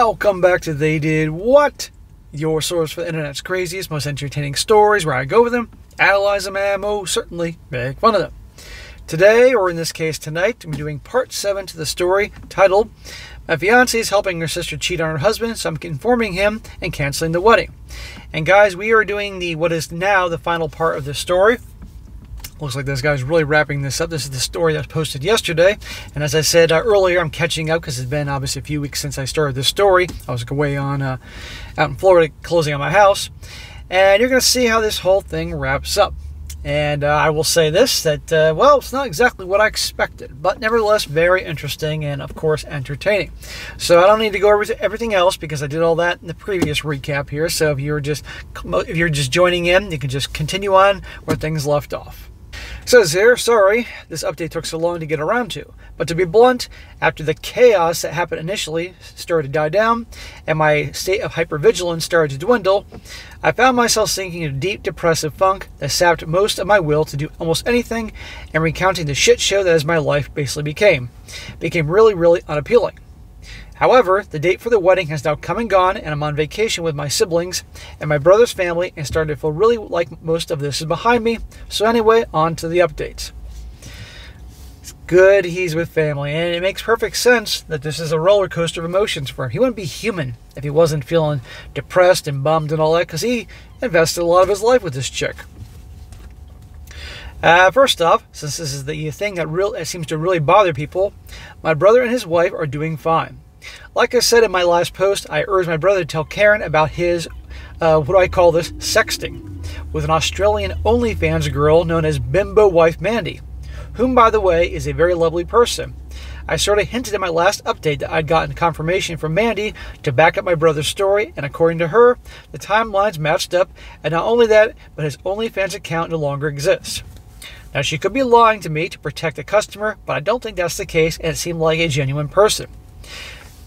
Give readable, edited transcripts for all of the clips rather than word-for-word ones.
Welcome back to They Did What? Your source for the internet's craziest, most entertaining stories, where I go over them, analyze them, and most certainly make fun of them. Today, or in this case tonight, I'm doing part 7 to the story titled, My Fiancée is Helping Her Sister Cheat on Her Husband, so I'm informing him and canceling the wedding. And guys, we are doing what is now the final part of this story. Looks like this guy's really wrapping this up. This is the story that was posted yesterday. And as I said earlier, I'm catching up because it's been obviously a few weeks since I started this story. I was away on out in Florida closing on my house. And you're going to see how this whole thing wraps up. And I will say this, that, well, it's not exactly what I expected, but nevertheless very interesting and, of course, entertaining. So I don't need to go over everything else because I did all that in the previous recap here. So if you're just joining in, you can just continue on where things left off. It says here, sorry, this update took so long to get around to. But to be blunt, after the chaos that happened initially started to die down, and my state of hypervigilance started to dwindle, I found myself sinking into a deep depressive funk that sapped most of my will to do almost anything, and recounting the shit show that as my life basically became really, really unappealing. However, the date for the wedding has now come and gone, and I'm on vacation with my siblings and my brother's family, and starting to feel really like most of this is behind me. So anyway, on to the updates. It's good he's with family, and it makes perfect sense that this is a roller coaster of emotions for him. He wouldn't be human if he wasn't feeling depressed and bummed and all that, because he invested a lot of his life with this chick. First off, since this is the thing that seems to really bother people, my brother and his wife are doing fine. Like I said in my last post, I urged my brother to tell Karen about his, what do I call this, sexting, with an Australian OnlyFans girl known as Bimbo Wife Mandy, whom, by the way, is a very lovely person. I sort of hinted in my last update that I'd gotten confirmation from Mandy to back up my brother's story, and according to her, the timelines matched up, and not only that, but his OnlyFans account no longer exists. Now, she could be lying to me to protect the customer, but I don't think that's the case, and it seemed like a genuine person.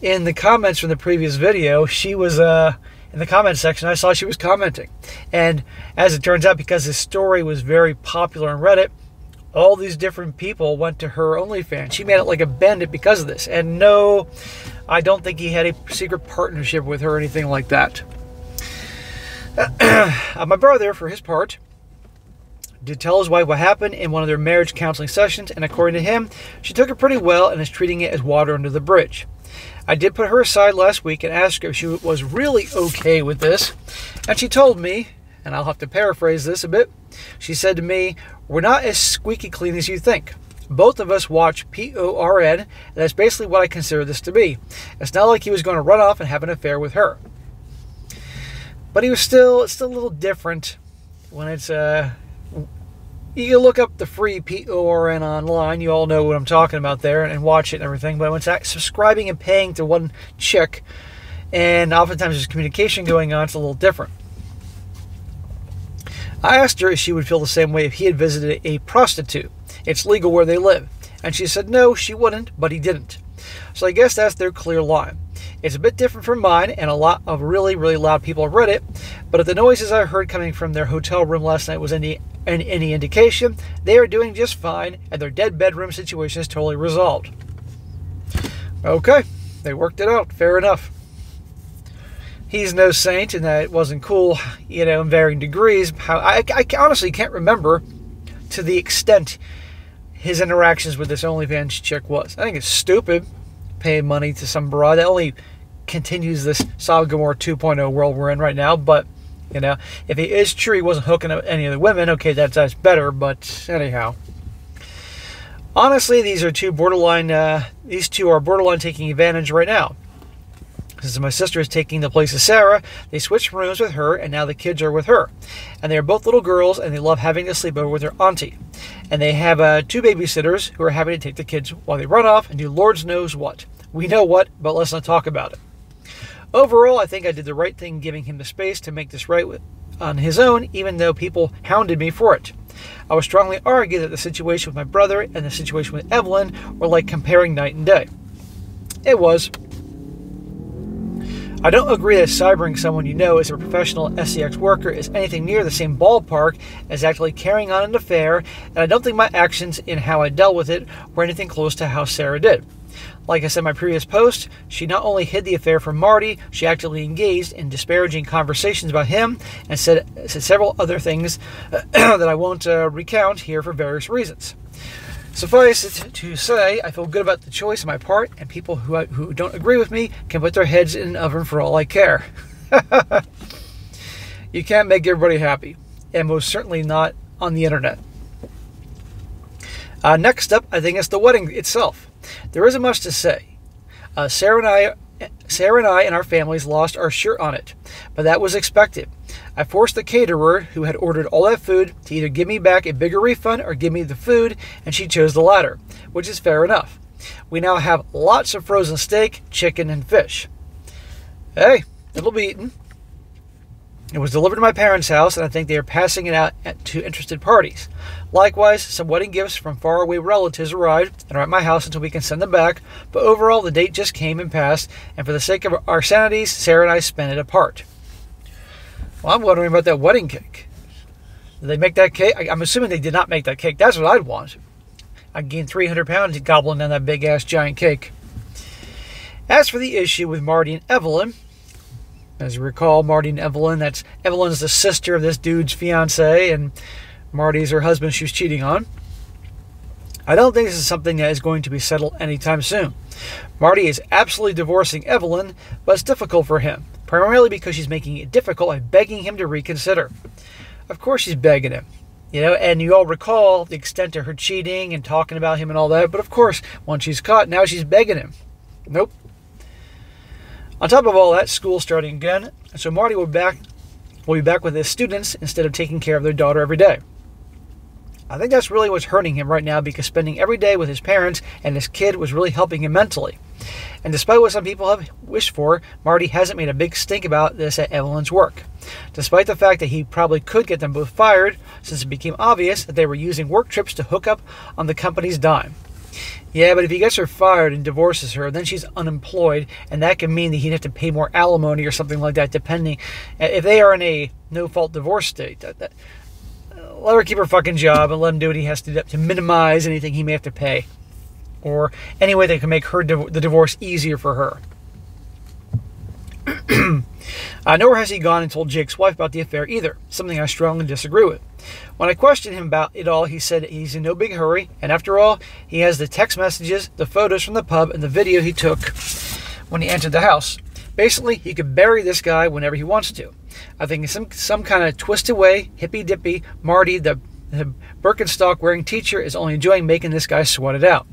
In the comments from the previous video, she was, in the comment section, I saw she was commenting. And as it turns out, because this story was very popular on Reddit, all these different people went to her OnlyFans. She made it like a bandit because of this. And no, I don't think he had a secret partnership with her or anything like that. My brother, for his part, did tell his wife what happened in one of their marriage counseling sessions, and according to him, she took it pretty well and is treating it as water under the bridge. I did put her aside last week and asked her if she was really okay with this, and she told me, and I'll have to paraphrase this a bit, she said to me, "We're not as squeaky clean as you think. Both of us watch PORN, and that's basically what I consider this to be. It's not like he was going to run off and have an affair with her." But it's still a little different when it's, you can look up the free PORN online. You all know what I'm talking about there and watch it and everything. But when it's subscribing and paying to one chick, and oftentimes there's communication going on, it's a little different. I asked her if she would feel the same way if he had visited a prostitute. It's legal where they live. And she said no, she wouldn't, but he didn't. So I guess that's their clear line. It's a bit different from mine and a lot of really, really loud people have read it, but if the noises I heard coming from their hotel room last night was any indication, they are doing just fine and their dead bedroom situation is totally resolved. Okay, they worked it out. Fair enough. He's no saint and that it wasn't cool, in varying degrees. I honestly can't remember to the extent his interactions with this OnlyFans chick was. I think it's stupid. Paying money to some broad that only continues this Sodom Gomorrah 2.0 world we're in right now. But if it is true he wasn't hooking up any of the women, okay, that's better. But anyhow, honestly, these two are borderline taking advantage right now. Since my sister is taking the place of Sarah, they switched rooms with her, and now the kids are with her. And they are both little girls, and they love having to sleep over with their auntie. And they have 2 babysitters who are having to take the kids while they run off and do Lord knows what. We know what, but let's not talk about it. Overall, I think I did the right thing giving him the space to make this right on his own, even though people hounded me for it. I would strongly argue that the situation with my brother and the situation with Evelyn were like comparing night and day. It was. I don't agree that cybering someone you know as a professional SEX worker is anything near the same ballpark as actually carrying on an affair, and I don't think my actions in how I dealt with it were anything close to how Sarah did. Like I said in my previous post, she not only hid the affair from Marty, she actively engaged in disparaging conversations about him and said several other things that I won't recount here for various reasons. Suffice it to say, I feel good about the choice on my part, and people who don't agree with me can put their heads in an oven for all I care. You can't make everybody happy, and most certainly not on the internet. Next up, I think it's the wedding itself. There isn't much to say. Sarah and I and our families lost our shirt on it, but that was expected. I forced the caterer, who had ordered all that food, to either give me back a bigger refund or give me the food, and she chose the latter, which is fair enough. We now have lots of frozen steak, chicken, and fish. Hey, it'll be eaten. It was delivered to my parents' house, and I think they are passing it out to interested parties. Likewise, some wedding gifts from faraway relatives arrived and are at my house until we can send them back, but overall the date just came and passed, and for the sake of our sanities, Sarah and I spent it apart. Well, I'm wondering about that wedding cake. Did they make that cake? I'm assuming they did not make that cake. That's what I'd want. I'd gain 300 pounds gobbling down that big-ass giant cake. As for the issue with Marty and Evelyn, as you recall, Marty and Evelyn, Evelyn's the sister of this dude's fiancée, and Marty's her husband she's cheating on. I don't think this is something that is going to be settled anytime soon. Marty is absolutely divorcing Evelyn, but it's difficult for him, primarily because she's making it difficult by begging him to reconsider. Of course she's begging him, and you all recall the extent of her cheating and talking about him and all that, but of course, once she's caught, now she's begging him. Nope. On top of all that, school's starting again, so Marty will be back with his students instead of taking care of their daughter every day. I think that's really what's hurting him right now, because spending every day with his parents and his kid was really helping him mentally. And despite what some people have wished for, Marty hasn't made a big stink about this at Evelyn's work. Despite the fact that he probably could get them both fired, since it became obvious that they were using work trips to hook up on the company's dime. Yeah, but if he gets her fired and divorces her, then she's unemployed, and that can mean that he'd have to pay more alimony or something like that, depending if they are in a no-fault divorce state. Let her keep her fucking job and let him do what he has to do to minimize anything he may have to pay, or any way that can make the divorce easier for her. Nor has he gone and told Jake's wife about the affair either, something I strongly disagree with. When I questioned him about it all, he said he's in no big hurry, and after all, he has the text messages, the photos from the pub, and the video he took when he entered the house. Basically, he could bury this guy whenever he wants to. I think in some kind of twisted way, hippy-dippy, Marty, the Birkenstock-wearing teacher, is only enjoying making this guy sweat it out.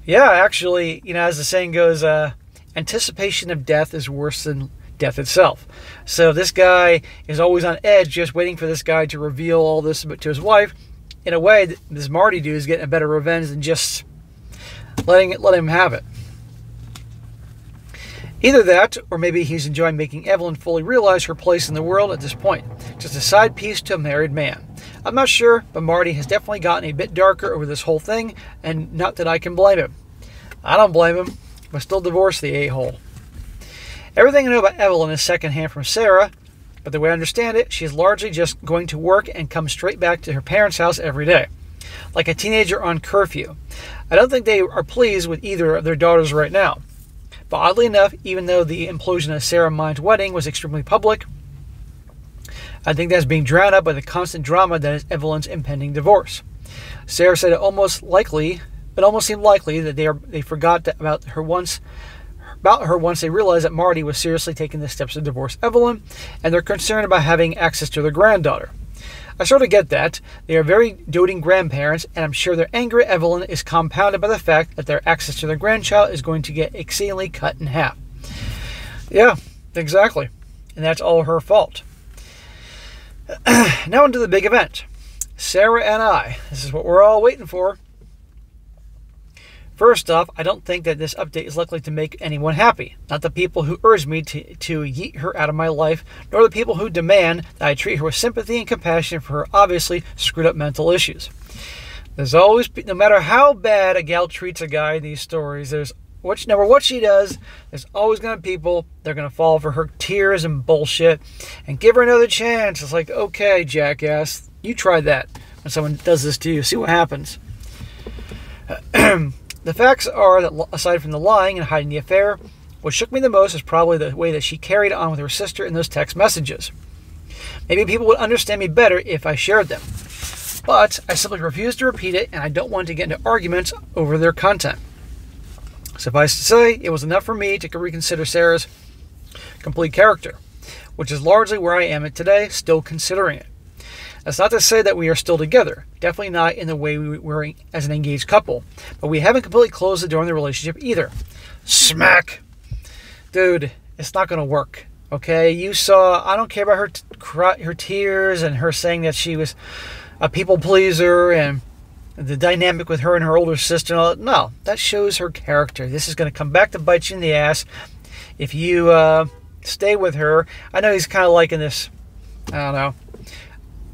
Yeah, actually, as the saying goes, anticipation of death is worse than death itself. So this guy is always on edge, just waiting for this guy to reveal all this to his wife. In a way, this Marty dude is getting a better revenge than just letting him have it. Either that, or maybe he's enjoying making Evelyn fully realize her place in the world at this point. Just a side piece to a married man. I'm not sure, but Marty has definitely gotten a bit darker over this whole thing, and not that I can blame him. I don't blame him, but still divorce the a-hole. Everything I know about Evelyn is secondhand from Sarah, but the way I understand it, she is largely just going to work and come straight back to her parents' house every day, like a teenager on curfew. I don't think they are pleased with either of their daughters right now. But oddly enough, even though the implosion of Sarah Mine's wedding was extremely public, I think that's being drowned out by the constant drama that is Evelyn's impending divorce. Sarah said it almost seemed likely that they forgot about her once they realized that Marty was seriously taking the steps to divorce Evelyn, and they're concerned about having access to their granddaughter. I sort of get that. They are very doting grandparents, and I'm sure their anger at Evelyn is compounded by the fact that their access to their grandchild is going to get exceedingly cut in half. Yeah, exactly. And that's all her fault. Now into the big event. Sarah and I. This is what we're all waiting for. First off, I don't think that this update is likely to make anyone happy. Not the people who urge me to yeet her out of my life, nor the people who demand that I treat her with sympathy and compassion for her obviously screwed up mental issues. There's always, no matter how bad a gal treats a guy in these stories, there's no matter what she does, there's always going to be people that are going to fall for her tears and bullshit and give her another chance. It's like, okay, jackass, you try that. When someone does this to you, see what happens. The facts are that aside from the lying and hiding the affair, what shook me the most is probably the way that she carried on with her sister in those text messages. Maybe people would understand me better if I shared them. But I simply refuse to repeat it, and I don't want to get into arguments over their content. Suffice to say, it was enough for me to reconsider Sarah's complete character, which is largely where I am at today, still considering it. That's not to say that we are still together. Definitely not in the way we were as an engaged couple. But we haven't completely closed the door in the relationship either. Smack! Dude, it's not going to work. Okay? You saw, I don't care about her tears and her saying that she was a people pleaser and the dynamic with her and her older sister and all that. No, that shows her character. This is going to come back to bite you in the ass if you stay with her. I know he's kind of like in this, I don't know.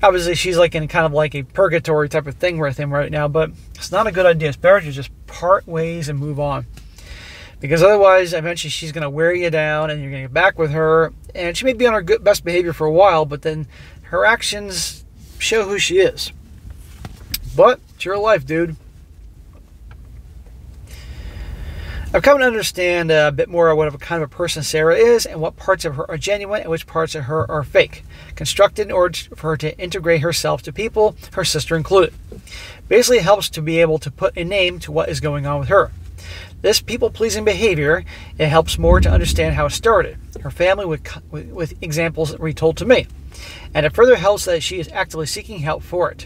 Obviously, she's like in kind of like a purgatory type of thing with him right now, but it's not a good idea. It's better to just part ways and move on. Because otherwise, eventually she's going to wear you down and you're going to get back with her. And she may be on her best behavior for a while, but then her actions show who she is. But it's your life, dude. I've come to understand a bit more what a kind of a person Sarah is and what parts of her are genuine and which parts of her are fake, constructed in order for her to integrate herself to people, her sister included. Basically, it helps to be able to put a name to what is going on with her. This people-pleasing behavior, it helps more to understand how it started, her family with examples retold to me, and it further helps that she is actively seeking help for it.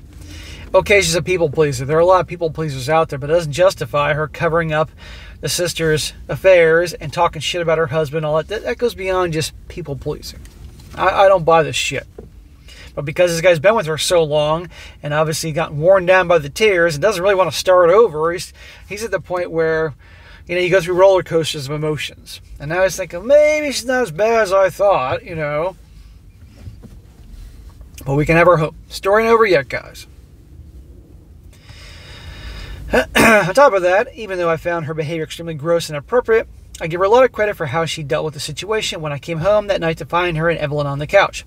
Okay, she's a people pleaser. There are a lot of people pleasers out there, but it doesn't justify her covering up the sister's affairs and talking shit about her husband. All that goes beyond just people pleasing. I don't buy this shit. But because this guy's been with her so long and obviously gotten worn down by the tears and doesn't really want to start over, he's at the point where, you know, you go through roller coasters of emotions. And now he's thinking, maybe she's not as bad as I thought, you know. But we can have our hope. Story ain't over yet, guys. On top of that, even though I found her behavior extremely gross and inappropriate, I give her a lot of credit for how she dealt with the situation when I came home that night to find her and Evelyn on the couch.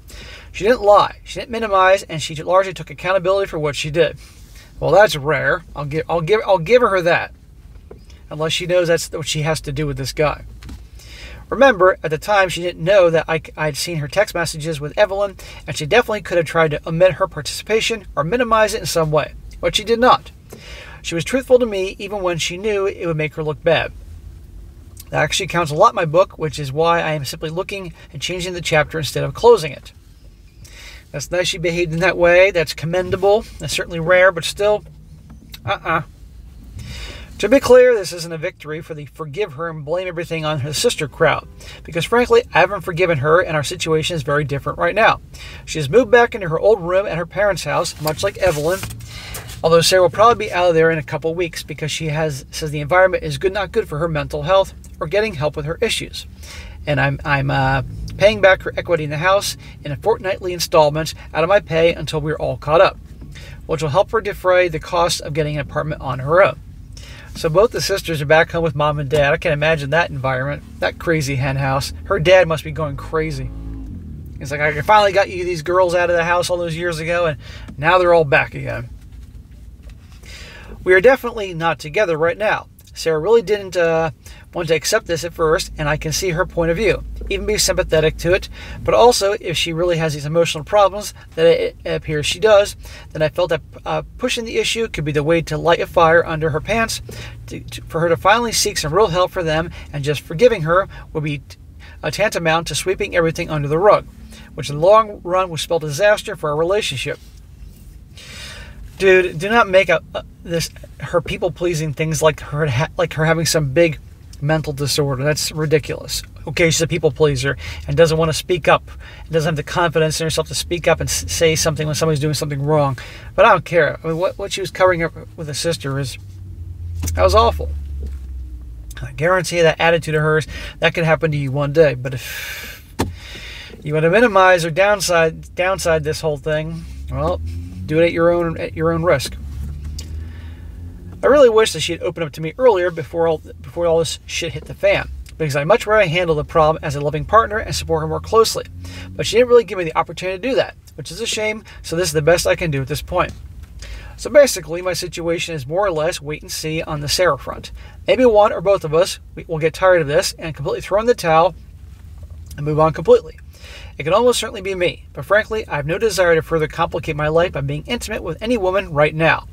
She didn't lie, she didn't minimize, and she largely took accountability for what she did. Well, that's rare. I'll give her that, unless she knows that's what she has to do with this guy. Remember, at the time, she didn't know that I'd seen her text messages with Evelyn, and she definitely could have tried to omit her participation or minimize it in some way, but she did not. She was truthful to me even when she knew it would make her look bad. That actually counts a lot in my book, which is why I am simply looking and changing the chapter instead of closing it. That's nice she behaved in that way. That's commendable. That's certainly rare, but still, To be clear, this isn't a victory for the forgive her and blame everything on her sister crowd, because frankly, I haven't forgiven her and our situation is very different right now. She has moved back into her old room at her parents' house, much like Evelyn, although Sarah will probably be out of there in a couple of weeks because she says the environment is not good for her mental health or getting help with her issues. And I'm paying back her equity in the house in a fortnightly installments out of my pay until we're all caught up, which will help her defray the cost of getting an apartment on her own. So both the sisters are back home with mom and dad. I can imagine that environment, that crazy hen house. Her dad must be going crazy. He's like, I finally got you these girls out of the house all those years ago, and now they're all back again. We are definitely not together right now. Sarah really didn't want to accept this at first, and I can see her point of view, even be sympathetic to it. But also, if she really has these emotional problems that it appears she does, then I felt that pushing the issue could be the way to light a fire under her pants, for her to finally seek some real help for them, and just forgiving her would be tantamount to sweeping everything under the rug, which in the long run would spell disaster for our relationship. Dude, do not make her people-pleasing things like her having some big mental disorder. That's ridiculous. Okay, she's a people-pleaser and doesn't want to speak up. And doesn't have the confidence in herself to speak up and say something when somebody's doing something wrong. But I don't care. I mean, what she was covering up with a sister that was awful. I guarantee that attitude of hers, that could happen to you one day. But if you want to minimize or downside this whole thing, well, do it at your own risk. I really wish that she had opened up to me earlier before all this shit hit the fan, because I'd much rather handle the problem as a loving partner and support her more closely. But she didn't really give me the opportunity to do that, which is a shame, so this is the best I can do at this point. So basically, my situation is more or less wait and see on the Sarah front. Maybe one or both of us will get tired of this and completely throw in the towel and move on completely. It can almost certainly be me, but frankly, I have no desire to further complicate my life by being intimate with any woman right now.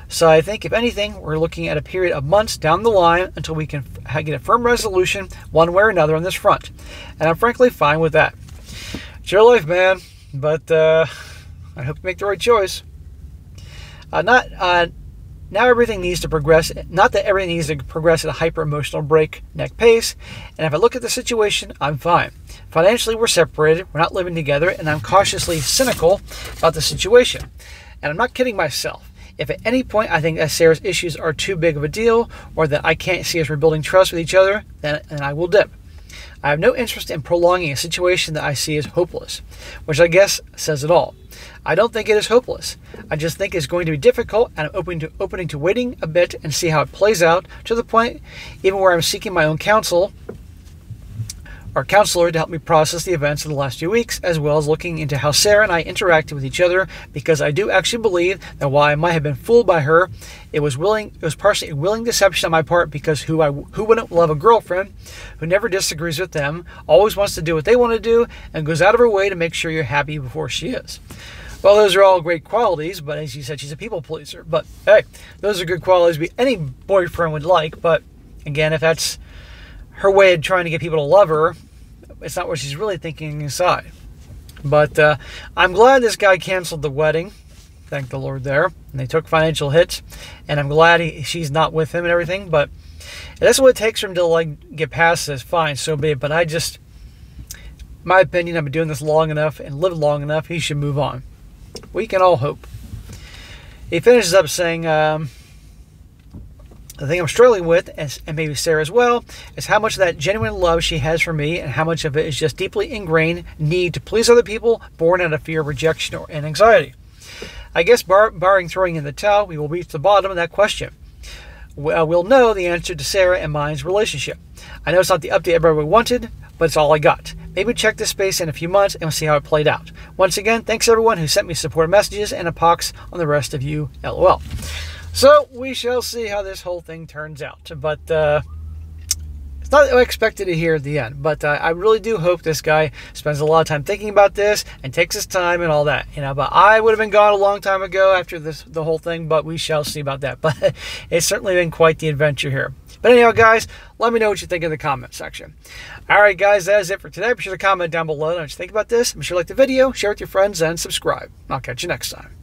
So I think, if anything, we're looking at a period of months down the line until we can get a firm resolution one way or another on this front. And I'm frankly fine with that. It's your life, man, but I hope you make the right choice. Now everything needs to progress. Not that everything needs to progress at a hyper-emotional breakneck pace. And if I look at the situation, I'm fine. Financially, we're separated. We're not living together. And I'm cautiously cynical about the situation. And I'm not kidding myself. If at any point I think that Sarah's issues are too big of a deal, or that I can't see us rebuilding trust with each other, then I will dip. I have no interest in prolonging a situation that I see as hopeless, which I guess says it all. I don't think it is hopeless. I just think it's going to be difficult, and I'm opening to waiting a bit and see how it plays out, to the point even where I'm seeking my own counsel or counselor to help me process the events of the last few weeks, as well as looking into how Sarah and I interacted with each other, because I do actually believe that while I might have been fooled by her, it was partially a willing deception on my part, because who wouldn't love a girlfriend who never disagrees with them, always wants to do what they want to do, and goes out of her way to make sure you're happy before she is. Well, those are all great qualities, but as you said, she's a people pleaser. But hey, those are good qualities any boyfriend would like. But again, if that's her way of trying to get people to love her, it's not what she's really thinking inside. But I'm glad this guy canceled the wedding. Thank the Lord there. And they took financial hits. And I'm glad she's not with him and everything. But if that's what it takes for him to get past this, fine, so be it. But my opinion, I've been doing this long enough and lived long enough, he should move on. We can all hope. He finishes up saying, the thing I'm struggling with, and maybe Sarah as well, is how much of that genuine love she has for me, and how much of it is just deeply ingrained need to please other people, born out of fear of rejection and anxiety. I guess barring throwing in the towel, we will reach the bottom of that question. We'll know the answer to Sarah and mine's relationship. I know it's not the update everybody wanted, but it's all I got. Maybe check this space in a few months and we'll see how it played out. Once again, thanks everyone who sent me supportive messages, and a pox on the rest of you, LOL. So we shall see how this whole thing turns out. But it's not what I expected to hear at the end. But I really do hope this guy spends a lot of time thinking about this and takes his time and all that. But I would have been gone a long time ago after the whole thing. But we shall see about that. But it's certainly been quite the adventure here. But anyhow, guys, let me know what you think in the comment section. All right, guys, that is it for today. Be sure to comment down below what you think about this. Be sure to like the video, share with your friends, and subscribe. I'll catch you next time.